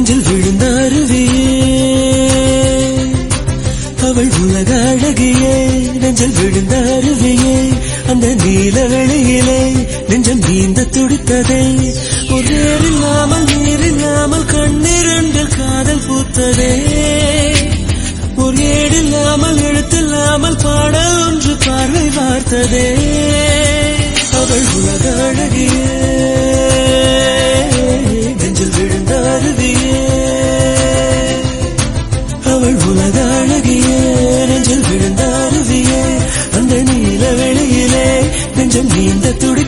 நெஞ்சில் விழுந்த அருவியே அவள் உலக அழகியே நெஞ்சில் விழுந்த அருவியே அந்த நீல வெளியிலே நெஞ்சம் நீந்த துடித்ததே ஒரு ஏறில்லாமல் நீரில்லாமல் கண்ணீரண்டில் காதல் பூத்ததே ஒரு ஏடில்லாமல் எழுத்தில்லாமல் பாட ஒன்று பார்வை பார்த்ததே அவள் உலக அழகியே நெஞ்சில் விழுந்த அருவியே அவள் உலக அழகியே நெஞ்சில் விழுந்த அருவியே அந்த நீல வெளியிலே நெஞ்சம் நீந்த துடி